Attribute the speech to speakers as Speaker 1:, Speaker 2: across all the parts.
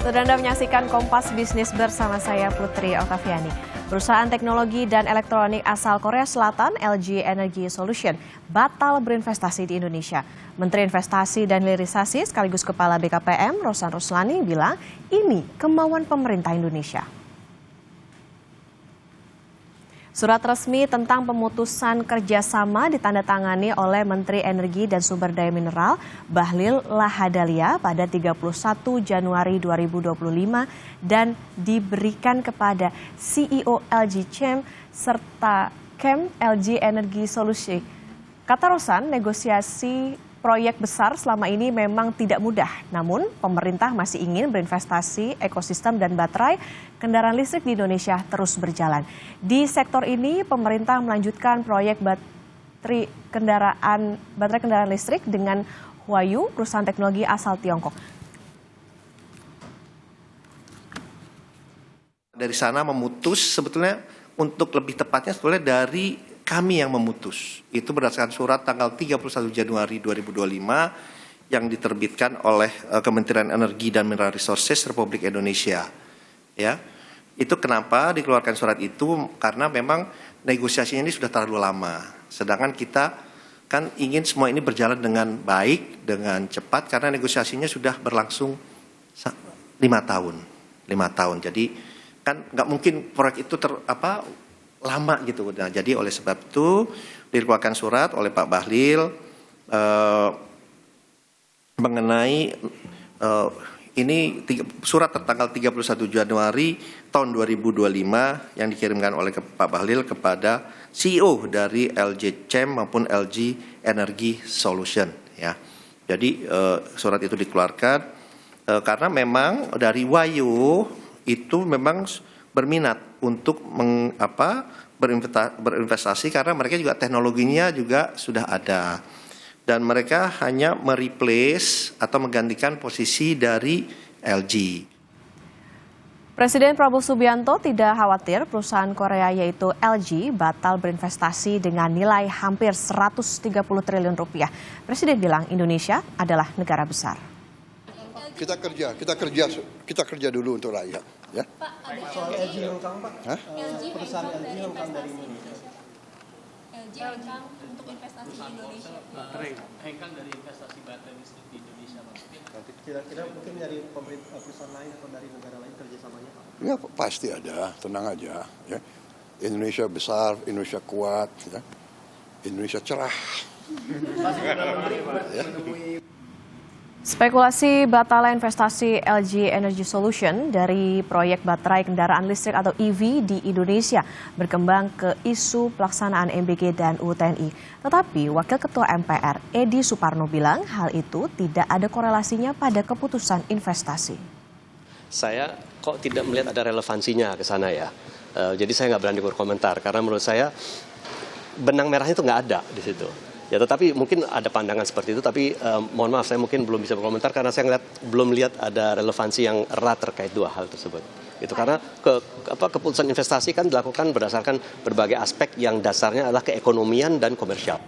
Speaker 1: Saudara Anda menyaksikan Kompas Bisnis bersama saya Putri Oktaviani. Perusahaan teknologi dan elektronik asal Korea Selatan, LG Energy Solution, batal berinvestasi di Indonesia. Menteri Investasi dan Hilirisasi sekaligus Kepala BKPM, Rosan Roslani, bilang ini kemauan pemerintah Indonesia. Surat resmi tentang pemutusan kerjasama ditandatangani oleh Menteri Energi dan Sumber Daya Mineral Bahlil Lahadalia pada 31 Januari 2025 dan diberikan kepada CEO LG Chem serta Chem LG Energy Solution. Kata Rosan, negosiasi proyek besar selama ini memang tidak mudah, namun pemerintah masih ingin berinvestasi ekosistem dan baterai kendaraan listrik di Indonesia terus berjalan. Di sektor ini, pemerintah melanjutkan proyek baterai kendaraan listrik dengan Huayu, perusahaan teknologi asal Tiongkok.
Speaker 2: Dari sana memutus sebetulnya untuk lebih tepatnya sebetulnya dari kami yang memutus. Itu berdasarkan surat tanggal 31 Januari 2025 yang diterbitkan oleh Kementerian Energi dan Mineral Resources Republik Indonesia. Ya. Itu kenapa dikeluarkan surat itu, karena memang negosiasinya ini sudah terlalu lama. Sedangkan kita kan ingin semua ini berjalan dengan baik, dengan cepat, karena negosiasinya sudah berlangsung 5 tahun. 5 tahun. Jadi kan nggak mungkin proyek itu lama gitu. Nah, jadi oleh sebab itu dikeluarkan surat oleh Pak Bahlil mengenai ini surat tertanggal 31 Januari tahun 2025 yang dikirimkan oleh Pak Bahlil kepada CEO dari LG Chem maupun LG Energy Solution. Ya, jadi surat itu dikeluarkan karena memang dari Huayu itu memang berminat untuk berinvestasi karena mereka juga teknologinya juga sudah ada dan mereka hanya mereplace atau menggantikan posisi dari LG.
Speaker 1: Presiden Prabowo Subianto tidak khawatir perusahaan Korea yaitu LG batal berinvestasi dengan nilai hampir 130 triliun rupiah. Presiden bilang Indonesia adalah negara besar.
Speaker 3: Kita kerja dulu untuk rakyat, ya.
Speaker 4: Pak, soal LG hengkang, Pak. Perusahaan LG hengkang dari Indonesia.
Speaker 5: LG hengkang untuk investasi di Indonesia.
Speaker 6: Hengkang dari investasi baterai listrik di Indonesia, Pak.
Speaker 4: Kira-kira mungkin dari perusahaan lain atau dari negara lain kerjasamanya, Pak?
Speaker 3: Ya pasti ada, tenang aja, ya. Indonesia besar, Indonesia kuat, ya. Indonesia cerah. Ya.
Speaker 1: Spekulasi batalnya investasi LG Energy Solution dari proyek baterai kendaraan listrik atau EV di Indonesia berkembang ke isu pelaksanaan MBG dan UTNI. Tetapi Wakil Ketua MPR Edi Suparno bilang hal itu tidak ada korelasinya pada keputusan investasi.
Speaker 7: Saya kok tidak melihat ada relevansinya ke sana ya. Jadi saya nggak berani berkomentar karena menurut saya benang merahnya itu nggak ada di situ. Ya, tetapi mungkin ada pandangan seperti itu, tapi mohon maaf saya mungkin belum bisa berkomentar karena saya belum lihat ada relevansi yang erat terkait dua hal tersebut. Itu karena keputusan investasi kan dilakukan berdasarkan berbagai aspek yang dasarnya adalah keekonomian dan komersial.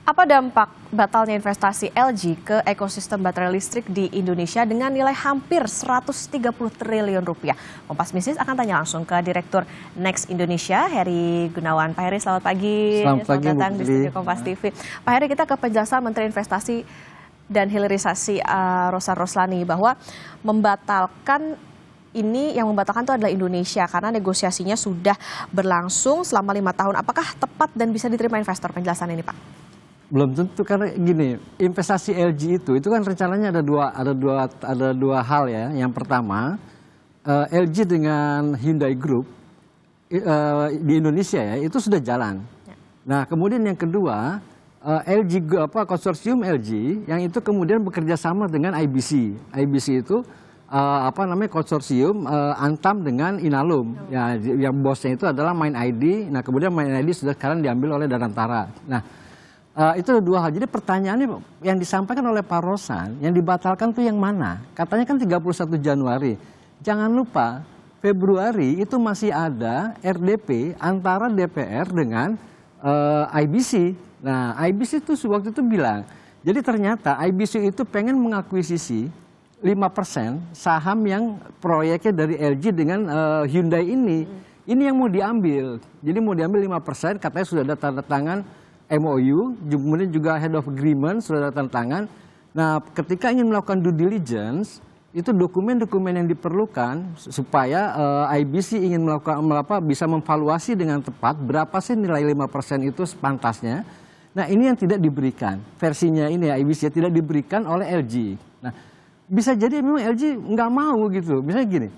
Speaker 1: Apa dampak batalnya investasi LG ke ekosistem baterai listrik di Indonesia dengan nilai hampir 130 triliun rupiah? Kompas Bisnis akan tanya langsung ke Direktur Next Indonesia, Heri Gunawan. Pak Heri, selamat pagi. Selamat datang di studio Kompas TV. Pak Heri, kita ke penjelasan Menteri Investasi dan Hilirisasi Rosan Roslani bahwa yang membatalkan itu adalah Indonesia karena negosiasinya sudah berlangsung selama 5 tahun. Apakah tepat dan bisa diterima investor penjelasan ini, Pak?
Speaker 8: Belum tentu, karena gini, investasi LG itu kan rencananya ada dua hal ya. Yang pertama, LG dengan Hyundai Group di Indonesia ya itu sudah jalan. Nah, kemudian yang kedua, konsorsium LG yang itu kemudian bekerja sama dengan IBC. IBC itu konsorsium Antam dengan Inalum. Ya, yang bosnya itu adalah Mind ID. Nah, kemudian Mind ID sudah sekarang diambil oleh Danantara. Nah, itu dua hal. Jadi pertanyaannya yang disampaikan oleh Pak Rosan, yang dibatalkan itu yang mana? Katanya kan 31 Januari. Jangan lupa, Februari itu masih ada RDP antara DPR dengan IBC. Nah, IBC itu waktu itu bilang, jadi ternyata IBC itu pengen mengakuisisi 5% saham yang proyeknya dari LG dengan Hyundai ini. Ini yang mau diambil. Jadi mau diambil 5%, katanya sudah ada tanda tangan MOU, kemudian juga head of agreement sudah ada tanda tangan. Nah, ketika ingin melakukan due diligence, itu dokumen-dokumen yang diperlukan supaya IBC ingin bisa memvaluasi dengan tepat berapa sih nilai 5% itu sepantasnya. Nah, ini yang tidak diberikan. Versinya ini ya, IBC tidak diberikan oleh LG. Nah, bisa jadi memang LG nggak mau gitu. Misalnya gini,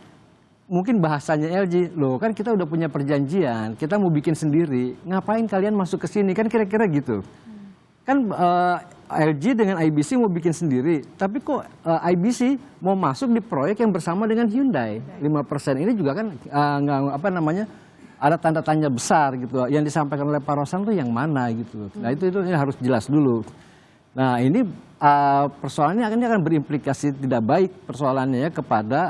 Speaker 8: mungkin bahasanya LG, loh kan kita udah punya perjanjian, kita mau bikin sendiri, ngapain kalian masuk ke sini, kan kira-kira gitu. Kan LG dengan IBC mau bikin sendiri, tapi kok IBC mau masuk di proyek yang bersama dengan Hyundai. 5% ini juga kan ada tanda tanya besar gitu. Yang disampaikan oleh Pak Rosan tuh yang mana gitu. Nah itu harus jelas dulu. Nah ini persoalannya akan berimplikasi tidak baik persoalannya kepada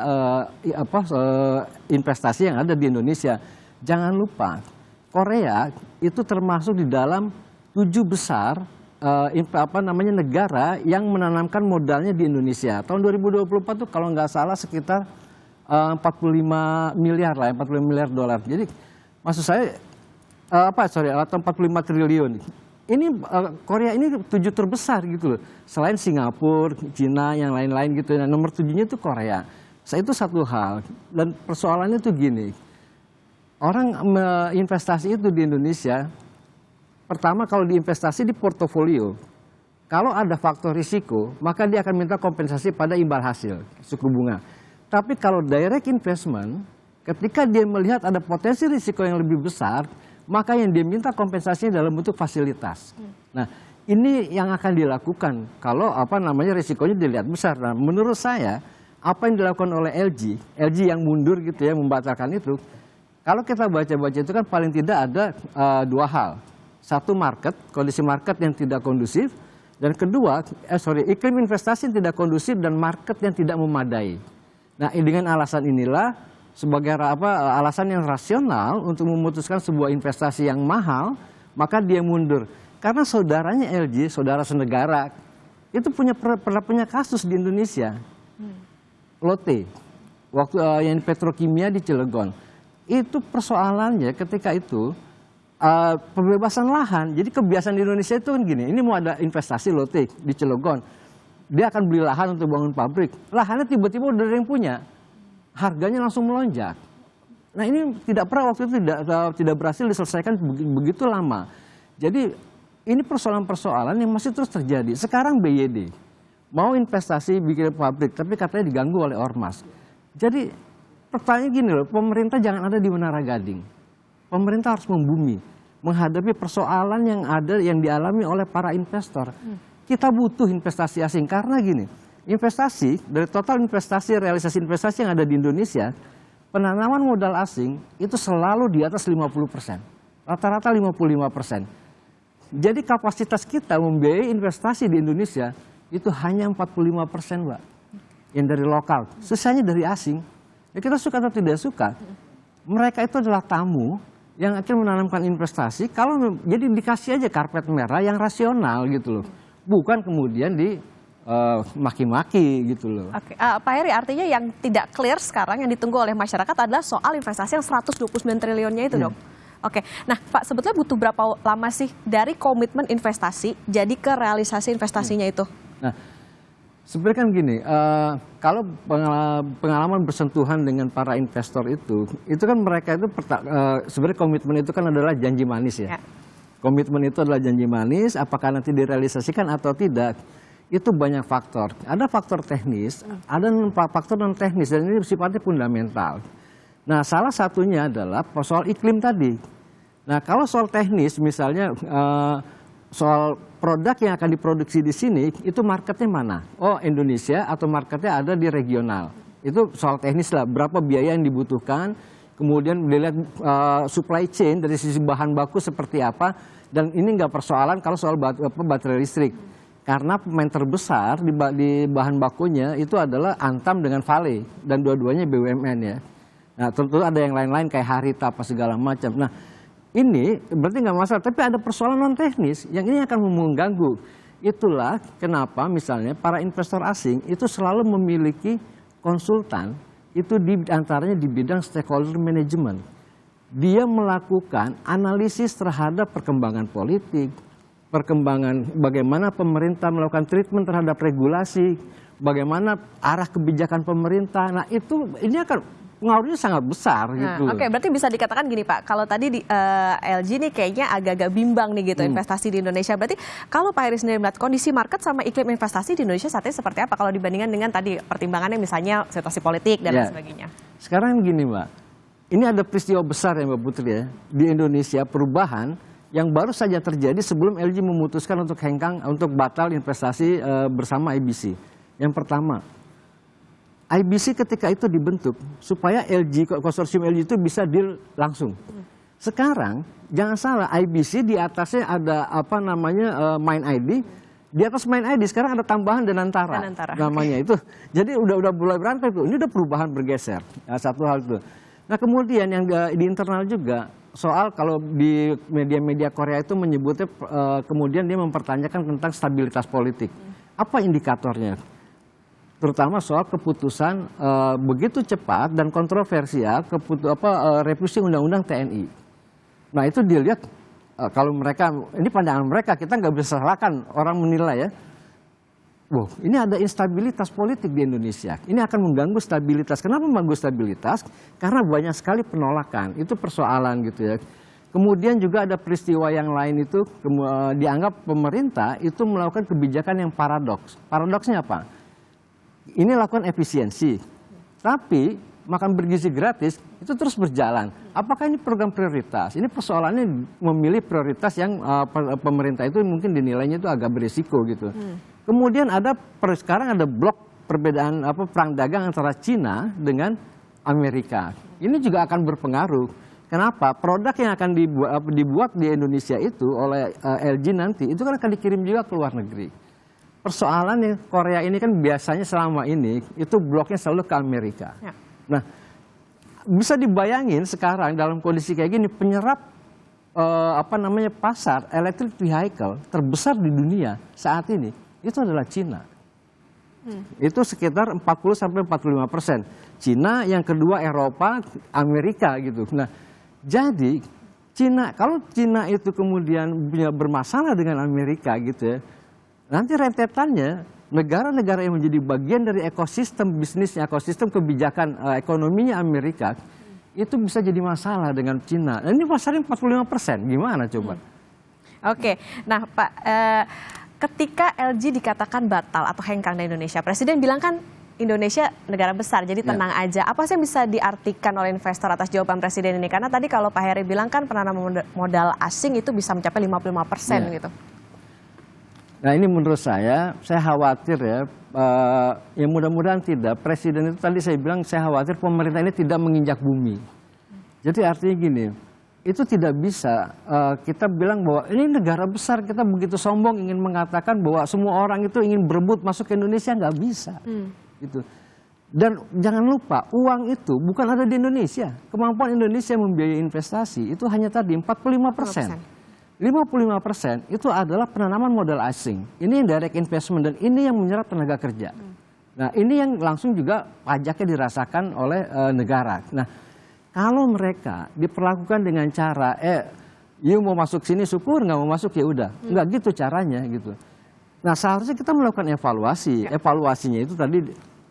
Speaker 8: investasi yang ada di Indonesia. Jangan lupa Korea itu termasuk di dalam 7 besar negara yang menanamkan modalnya di Indonesia. Tahun 2024 tuh kalau nggak salah sekitar 45 miliar lah, 45 miliar dolar. Jadi maksud saya atau 45 triliun. Ini Korea ini 7 terbesar gitu loh. Selain Singapura, Cina, yang lain-lain gitu. Nah, nomor 7-nya itu Korea. Itu satu hal. Dan persoalannya tuh gini. Orang investasi itu di Indonesia, pertama kalau diinvestasi di portofolio, kalau ada faktor risiko, maka dia akan minta kompensasi pada imbal hasil, suku bunga. Tapi kalau direct investment, ketika dia melihat ada potensi risiko yang lebih besar, maka yang dia minta kompensasinya dalam bentuk fasilitas. Nah, ini yang akan dilakukan kalau risikonya dilihat besar. Nah, menurut saya apa yang dilakukan oleh LG yang mundur gitu ya, membatalkan itu. Kalau kita baca-baca itu kan paling tidak ada 2 hal. Satu kondisi market yang tidak kondusif, dan kedua, iklim investasi yang tidak kondusif dan market yang tidak memadai. Nah, dengan alasan inilah sebagai alasan yang rasional untuk memutuskan sebuah investasi yang mahal, maka dia mundur. Karena saudaranya LG, saudara senegara, itu pernah punya kasus di Indonesia. Lotte, waktu yang petrokimia di Cilegon. Itu persoalannya ketika itu pembebasan lahan. Jadi kebiasaan di Indonesia itu kan gini, ini mau ada investasi Lotte di Cilegon. Dia akan beli lahan untuk bangun pabrik. Lahannya tiba-tiba udah ada yang punya. Harganya langsung melonjak. Nah ini tidak pernah waktu itu tidak berhasil diselesaikan begitu lama. Jadi ini persoalan-persoalan yang masih terus terjadi. Sekarang BYD mau investasi bikin pabrik, tapi katanya diganggu oleh ormas. Jadi pertanyaan gini loh, pemerintah jangan ada di Menara Gading. Pemerintah harus membumi, menghadapi persoalan yang ada yang dialami oleh para investor. Kita butuh investasi asing karena gini. Investasi, dari total investasi, realisasi investasi yang ada di Indonesia, penanaman modal asing itu selalu di atas 50%. Rata-rata 55%. Jadi kapasitas kita membiayai investasi di Indonesia itu hanya 45%, Mbak. Yang dari lokal, sisanya dari asing. Ya kita suka atau tidak suka, mereka itu adalah tamu yang akan menanamkan investasi, jadi dikasih aja karpet merah yang rasional gitu loh. Bukan kemudian maki-maki gitu loh.
Speaker 1: Oke, Pak Heri, artinya yang tidak clear sekarang yang ditunggu oleh masyarakat adalah soal investasi yang 129 triliunnya itu dong. Oke, nah Pak, sebetulnya butuh berapa lama sih dari komitmen investasi jadi ke realisasi investasinya itu?
Speaker 8: Nah, sebenarnya kan gini, kalau pengalaman bersentuhan dengan para investor itu kan mereka itu sebenarnya komitmen itu kan adalah janji manis ya. Komitmen itu adalah janji manis, apakah nanti direalisasikan atau tidak. Itu banyak faktor. Ada faktor teknis, ada faktor non teknis, dan ini sifatnya fundamental. Nah, salah satunya adalah soal iklim tadi. Nah, kalau soal teknis, misalnya soal produk yang akan diproduksi di sini, itu marketnya mana? Oh, Indonesia atau marketnya ada di regional. Itu soal teknis lah, berapa biaya yang dibutuhkan, kemudian dilihat supply chain dari sisi bahan baku seperti apa, dan ini nggak persoalan kalau soal baterai listrik. Karena pemain terbesar di bahan bakunya itu adalah Antam dengan Vale, dan dua-duanya BUMN ya. Nah tentu ada yang lain-lain kayak Harita apa segala macam. Nah ini berarti nggak masalah, tapi ada persoalan non teknis yang ini akan mengganggu. Itulah kenapa misalnya para investor asing itu selalu memiliki konsultan, itu di antaranya di bidang stakeholder management. Dia melakukan analisis terhadap perkembangan politik, perkembangan bagaimana pemerintah melakukan treatment terhadap regulasi, bagaimana arah kebijakan pemerintah. Nah itu ini akan pengaruhnya sangat besar gitu.
Speaker 1: Oke, berarti bisa dikatakan gini Pak, kalau tadi di LG nih kayaknya agak-agak bimbang nih gitu investasi di Indonesia. Berarti kalau Pak Heri sendiri melihat kondisi market sama iklim investasi di Indonesia saat ini seperti apa kalau dibandingkan dengan tadi pertimbangannya misalnya situasi politik dan lain sebagainya?
Speaker 8: Sekarang begini Mbak, ini ada peristiwa besar ya Mbak Putri ya, di Indonesia perubahan yang baru saja terjadi sebelum LG memutuskan untuk hengkang, untuk batal investasi bersama IBC. Yang pertama, IBC ketika itu dibentuk supaya konsorsium LG itu bisa deal langsung. Sekarang jangan salah, IBC di atasnya ada apa namanya Main ID, di atas Main ID sekarang ada tambahan Danantara namanya itu. Jadi udah mulai berantai tuh. Ini udah perubahan bergeser. Nah, satu hal itu. Nah kemudian yang di internal juga soal kalau di media-media Korea itu menyebutnya kemudian dia mempertanyakan tentang stabilitas politik. Apa indikatornya? Terutama soal keputusan begitu cepat dan kontroversial revisi undang-undang TNI. Nah itu dilihat kalau mereka, ini pandangan mereka, kita nggak bisa salahkan orang menilai ya. Wow, ini ada instabilitas politik di Indonesia. Ini akan mengganggu stabilitas. Kenapa mengganggu stabilitas? Karena banyak sekali penolakan. Itu persoalan gitu ya. Kemudian juga ada peristiwa yang lain itu dianggap pemerintah itu melakukan kebijakan yang paradoks. Paradoksnya apa? Ini lakukan efisiensi, tapi makan bergizi gratis itu terus berjalan. Apakah ini program prioritas? Ini persoalannya memilih prioritas yang pemerintah itu mungkin dinilainya itu agak berisiko gitu. Kemudian sekarang ada blok perbedaan perang dagang antara Cina dengan Amerika. Ini juga akan berpengaruh. Kenapa? Produk yang akan dibuat di Indonesia itu oleh LG nanti itu kan akan dikirim juga ke luar negeri. Persoalan yang Korea ini kan biasanya selama ini itu bloknya selalu ke Amerika. Ya. Nah, bisa dibayangin sekarang dalam kondisi kayak gini penyerap pasar electric vehicle terbesar di dunia saat ini itu adalah Cina. Itu sekitar 40-45%. Cina, yang kedua Eropa, Amerika gitu. Nah, jadi kalau Cina itu kemudian bermasalah dengan Amerika gitu ya. Nanti rentetannya negara-negara yang menjadi bagian dari ekosistem bisnisnya, ekosistem kebijakan ekonominya Amerika, itu bisa jadi masalah dengan Cina. Nah, ini pasarnya 45%, gimana coba?
Speaker 1: Oke, nah Pak, ketika LG dikatakan batal atau hengkang dari Indonesia, Presiden bilang kan Indonesia negara besar, jadi tenang aja. Apa sih yang bisa diartikan oleh investor atas jawaban Presiden ini? Karena tadi kalau Pak Heri bilang kan penanaman modal asing itu bisa mencapai 55% gitu.
Speaker 8: Nah ini menurut saya khawatir ya mudah-mudahan tidak. Presiden itu tadi saya bilang saya khawatir pemerintah ini tidak menginjak bumi. Jadi artinya gini, itu tidak bisa kita bilang bahwa ini negara besar, kita begitu sombong ingin mengatakan bahwa semua orang itu ingin berebut masuk ke Indonesia, nggak bisa. Gitu. Dan jangan lupa uang itu bukan ada di Indonesia. Kemampuan Indonesia membiayai investasi itu hanya tadi 45%. 55% itu adalah penanaman modal asing. Ini yang direct investment dan ini yang menyerap tenaga kerja. Nah ini yang langsung juga pajaknya dirasakan oleh negara. Nah kalau mereka diperlakukan dengan cara, you mau masuk sini syukur, nggak mau masuk ya udah. Nggak gitu caranya gitu. Nah seharusnya kita melakukan evaluasi. Evaluasinya itu tadi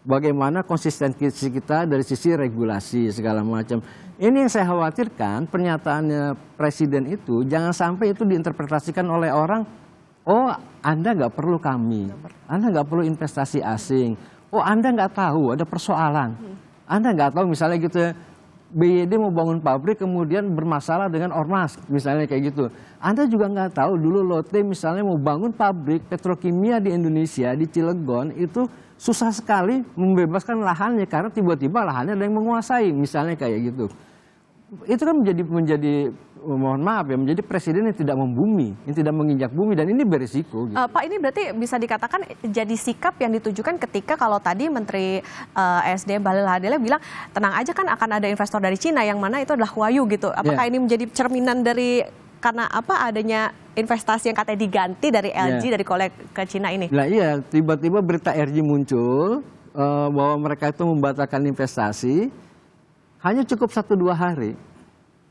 Speaker 8: bagaimana konsistensi kita dari sisi regulasi segala macam. Ini yang saya khawatirkan, pernyataannya Presiden itu jangan sampai itu diinterpretasikan oleh orang, oh Anda nggak perlu kami, Anda nggak perlu investasi asing, oh Anda nggak tahu ada persoalan, Anda nggak tahu misalnya gitu ya, BYD mau bangun pabrik kemudian bermasalah dengan Ormas, misalnya kayak gitu. Anda juga nggak tahu dulu Lotte misalnya mau bangun pabrik petrokimia di Indonesia, di Cilegon itu susah sekali membebaskan lahannya karena tiba-tiba lahannya ada yang menguasai, misalnya kayak gitu. Itu kan menjadi mohon maaf ya, menjadi presiden yang tidak membumi, yang tidak menginjak bumi, dan ini berisiko. Gitu.
Speaker 1: Pak, ini berarti bisa dikatakan jadi sikap yang ditujukan ketika kalau tadi Menteri SDM Bahlil Lahadalia bilang tenang aja kan akan ada investor dari Cina yang mana itu adalah Huayu gitu. Apakah ini menjadi cerminan dari karena apa adanya investasi yang katanya diganti dari LG dari Korea ke Cina ini?
Speaker 8: Nah iya, tiba-tiba berita LG muncul bahwa mereka itu membatalkan investasi, hanya cukup 1-2 hari.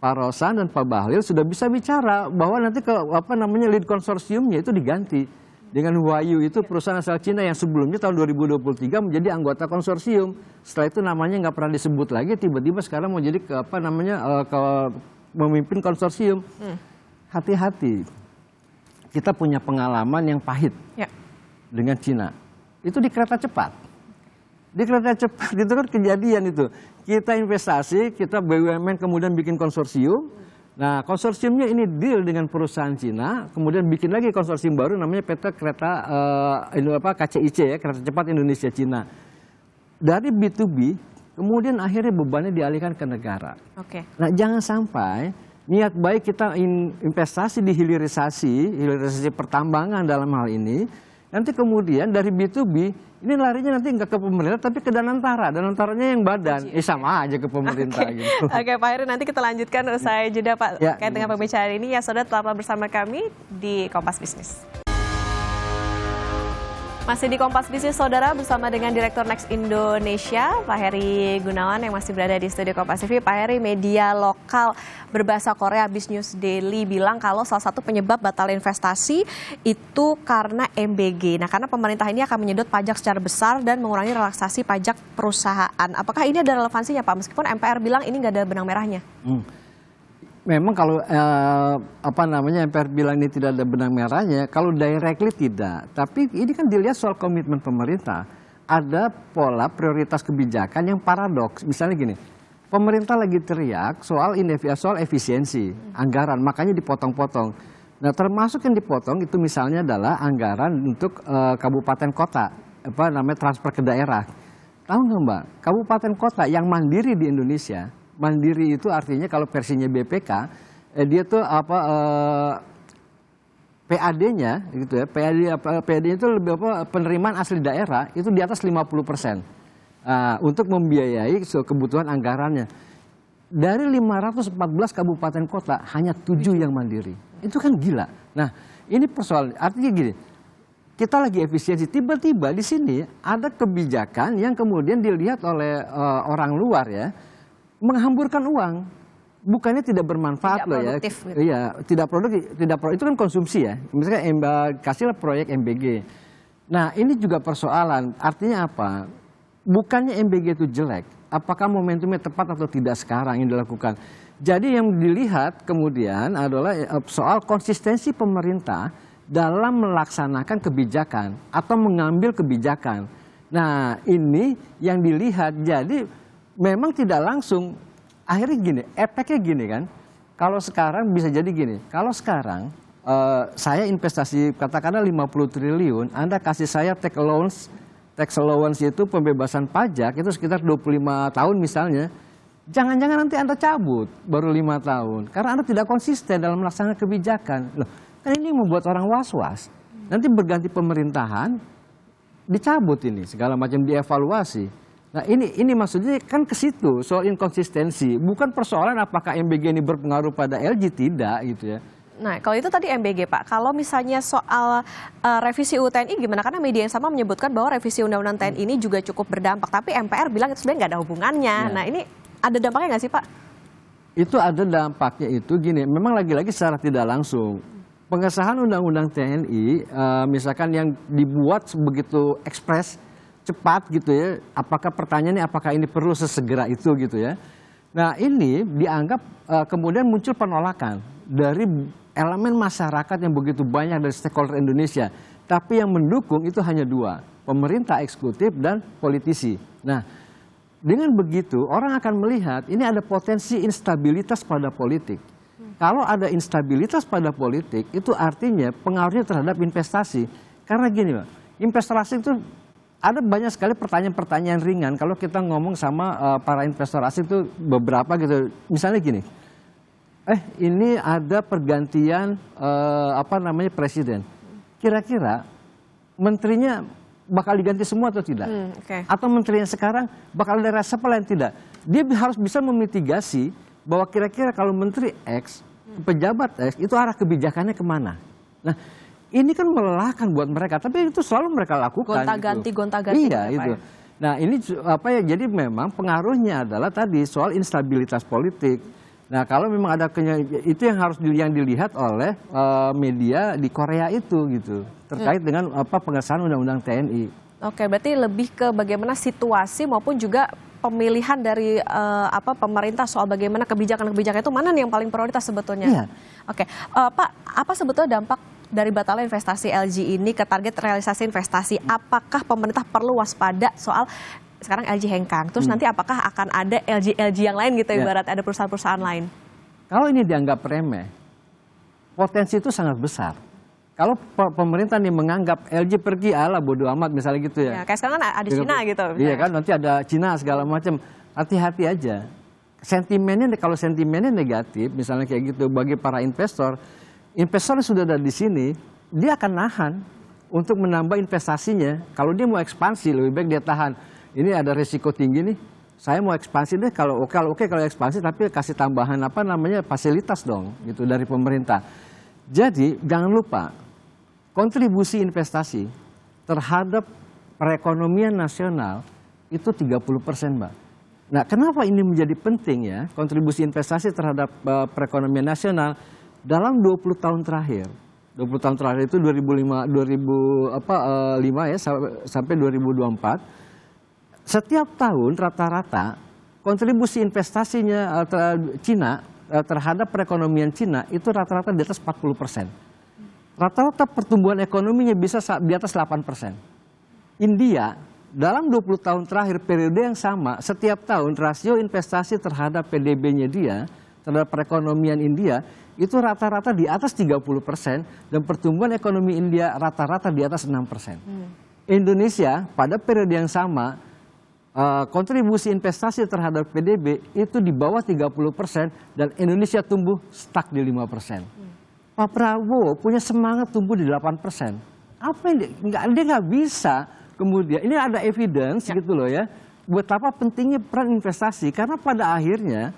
Speaker 8: Pak Rosan dan Pak Bahlil sudah bisa bicara bahwa nanti lead konsorsiumnya itu diganti dengan Huayu, itu perusahaan asal Cina yang sebelumnya tahun 2023 menjadi anggota konsorsium. Setelah itu namanya nggak pernah disebut lagi, tiba-tiba sekarang mau jadi memimpin konsorsium. Hati-hati, kita punya pengalaman yang pahit dengan Cina. Itu di kereta cepat. Di kereta cepat itu kan kejadian itu. Kita investasi, kita BUMN kemudian bikin konsorsium. Nah, konsorsiumnya ini deal dengan perusahaan Cina, kemudian bikin lagi konsorsium baru namanya PT Kereta KCIC ya, Kereta Cepat Indonesia Cina. Dari B2B, kemudian akhirnya bebannya dialihkan ke negara.
Speaker 1: Oke.
Speaker 8: Nah, jangan sampai niat baik kita investasi di hilirisasi pertambangan dalam hal ini, nanti kemudian dari B2B ini larinya nanti nggak ke pemerintah tapi ke Danantara. Danantaranya yang badan, sama aja ke pemerintah. Gitu.
Speaker 1: Oke, Pak Heri, nanti kita lanjutkan usai jeda Pak terkait dengan pembicaraan ini. Ya, saudara, tetaplah bersama kami di Kompas Bisnis. Masih di Kompas Bisnis, saudara, bersama dengan Direktur Next Indonesia, Pak Heri Gunawan yang masih berada di studio Kompas TV. Pak Heri, media lokal berbahasa Korea Business Daily bilang kalau salah satu penyebab batal investasi itu karena MBG. Nah, karena pemerintah ini akan menyedot pajak secara besar dan mengurangi relaksasi pajak perusahaan. Apakah ini ada relevansinya, Pak? Meskipun MPR bilang ini nggak ada benang merahnya. Memang kalau MPR bilang ini tidak ada benang merahnya, kalau directly tidak. Tapi ini kan dilihat soal komitmen pemerintah. Ada pola prioritas kebijakan yang paradoks. Misalnya gini, pemerintah lagi teriak soal efisiensi anggaran, makanya dipotong-potong. Nah, termasuk yang dipotong itu misalnya adalah anggaran untuk kabupaten kota, transfer ke daerah. Tahu nggak Mbak, kabupaten kota yang mandiri di Indonesia. Mandiri itu artinya kalau versinya BPK, dia tuh PAD-nya gitu ya. PAD-nya itu lebih penerimaan asli daerah itu di atas 50%. Untuk membiayai kebutuhan anggarannya. Dari 514 kabupaten kota hanya 7 yang mandiri. Itu kan gila. Nah, ini persoalan artinya gini. Kita lagi efisiensi, tiba-tiba di sini ada kebijakan yang kemudian dilihat oleh orang luar ya. Menghamburkan uang, bukannya tidak bermanfaat loh ya. Produktif, gitu.
Speaker 8: Iya, tidak produktif, itu kan konsumsi ya. Misalnya kasihlah proyek MBG. Nah, ini juga persoalan. Artinya apa? Bukannya MBG itu jelek, apakah momentumnya tepat atau tidak sekarang yang dilakukan. Jadi yang dilihat kemudian adalah soal konsistensi pemerintah dalam melaksanakan kebijakan atau mengambil kebijakan. Nah, ini yang dilihat. Jadi memang tidak langsung, akhirnya gini, efeknya gini kan, kalau sekarang bisa jadi gini, kalau sekarang saya investasi katakanlah 50 triliun, Anda kasih saya tax allowance itu pembebasan pajak itu sekitar 25 tahun misalnya, jangan-jangan nanti Anda cabut baru 5 tahun, karena Anda tidak konsisten dalam melaksanakan kebijakan. Loh, kan ini membuat orang was-was, nanti berganti pemerintahan, dicabut ini, segala macam dievaluasi. Nah ini maksudnya kan ke situ soal inkonsistensi, bukan persoalan apakah MBG ini berpengaruh pada LG, tidak gitu ya.
Speaker 1: Nah, kalau itu tadi MBG Pak, kalau misalnya soal revisi UU TNI gimana? Karena media yang sama menyebutkan bahwa revisi Undang-Undang TNI ini juga cukup berdampak, tapi MPR bilang itu sebenarnya nggak ada hubungannya. Ya. Nah, ini ada dampaknya nggak sih Pak? Itu ada dampaknya itu gini, memang lagi-lagi secara tidak langsung. Pengesahan Undang-Undang TNI, misalkan yang dibuat begitu ekspres, cepat gitu ya, apakah pertanyaannya apakah ini perlu sesegera itu gitu ya. Nah ini dianggap kemudian muncul penolakan dari elemen masyarakat yang begitu banyak dari stakeholder Indonesia. Tapi yang mendukung itu hanya 2, pemerintah eksekutif dan politisi. Nah dengan begitu orang akan melihat ini ada potensi instabilitas pada politik. Kalau ada instabilitas pada politik itu artinya pengaruhnya terhadap investasi. Karena gini Pak, investasi itu ada banyak sekali pertanyaan-pertanyaan ringan kalau kita ngomong sama para investor asing itu beberapa gitu. Misalnya gini, ini ada pergantian presiden. Kira-kira menterinya bakal diganti semua atau tidak? Atau menteri yang sekarang bakal ada reshuffle yang tidak? Dia harus bisa memitigasi bahwa kira-kira kalau menteri X
Speaker 8: pejabat itu arah kebijakannya kemana. Nah, ini kan melelahkan buat mereka, tapi itu selalu mereka lakukan.
Speaker 1: Gonta-ganti,
Speaker 8: gitu.
Speaker 1: gonta-ganti.
Speaker 8: Iya,
Speaker 1: gitu, Pak,
Speaker 8: itu.
Speaker 1: ya?
Speaker 8: Nah, ini apa ya? Jadi memang pengaruhnya adalah tadi soal instabilitas politik. Nah, kalau memang ada itu yang harus yang dilihat oleh media di Korea itu gitu, terkait dengan pengesahan undang-undang TNI.
Speaker 1: Oke, berarti lebih ke bagaimana situasi maupun juga pemilihan dari pemerintah soal bagaimana kebijakan-kebijakan itu mana nih yang paling prioritas sebetulnya?
Speaker 8: Iya.
Speaker 1: Oke, Pak, apa sebetulnya dampak dari batalnya investasi LG ini ke target realisasi investasi? Apakah pemerintah perlu waspada soal sekarang LG hengkang, terus nanti apakah akan ada LG yang lain gitu, ibarat ada perusahaan-perusahaan lain?
Speaker 8: Kalau ini dianggap remeh, potensi itu sangat besar. Kalau pemerintah nih menganggap LG pergi, ala bodo amat misalnya gitu ya.
Speaker 1: Kayak sekarang kan ada Cina gitu.
Speaker 8: Iya kan, nanti ada Cina segala macam. Hati-hati aja. Kalau sentimennya negatif, misalnya kayak gitu bagi para investor sudah ada di sini, dia akan nahan untuk menambah investasinya. Kalau dia mau ekspansi, lebih baik dia tahan. Ini ada risiko tinggi nih. Saya mau ekspansi deh, kalau ekspansi, tapi kasih tambahan fasilitas dong, gitu dari pemerintah. Jadi jangan lupa kontribusi investasi terhadap perekonomian nasional itu 30%, Mbak. Nah, kenapa ini menjadi penting ya, kontribusi investasi terhadap perekonomian nasional dalam 20 tahun terakhir. 20 tahun terakhir itu 2005 ya sampai 2024. Setiap tahun rata-rata kontribusi investasinya Cina terhadap perekonomian Cina itu rata-rata di atas 40%. Rata-rata pertumbuhan ekonominya bisa di atas 8%. India dalam 20 tahun terakhir periode yang sama, setiap tahun rasio investasi terhadap PDB-nya dia, terhadap perekonomian India, itu rata-rata di atas 30% dan pertumbuhan ekonomi India rata-rata di atas 6%. Indonesia pada periode yang sama, kontribusi investasi terhadap PDB itu di bawah 30% dan Indonesia tumbuh stuck di 5%. Pak Prabowo punya semangat tumbuh di 8%. Apa yang dia nggak bisa kemudian, ini ada evidence gitu loh ya, betapa pentingnya peran investasi karena pada akhirnya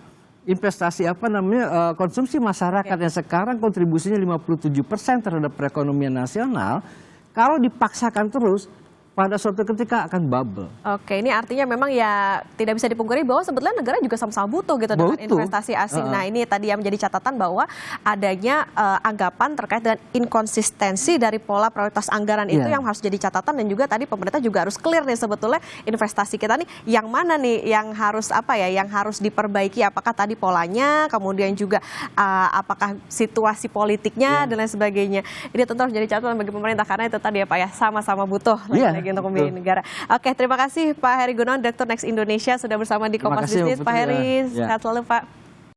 Speaker 8: investasi konsumsi masyarakat yang sekarang kontribusinya 57% terhadap perekonomian nasional, kalau dipaksakan terus pada suatu ketika akan bubble.
Speaker 1: Oke, ini artinya memang ya tidak bisa dipungkiri bahwa sebetulnya negara juga sama-sama butuh gitu dengan investasi asing. Nah, ini tadi yang menjadi catatan bahwa adanya anggapan terkait dengan inkonsistensi dari pola prioritas anggaran itu yang harus jadi catatan, dan juga tadi pemerintah juga harus clear nih sebetulnya investasi kita nih yang mana nih yang harus yang harus diperbaiki, apakah tadi polanya, kemudian juga apakah situasi politiknya dan lain sebagainya. Ini tentu harus jadi catatan bagi pemerintah karena itu tadi ya Pak ya, sama-sama butuh untuk memilih negara. Oke, terima kasih Pak Heri Gunawan, Direktur Next Indonesia sudah bersama di Kompas Bisnis. Pak Heri, sehat selalu Pak.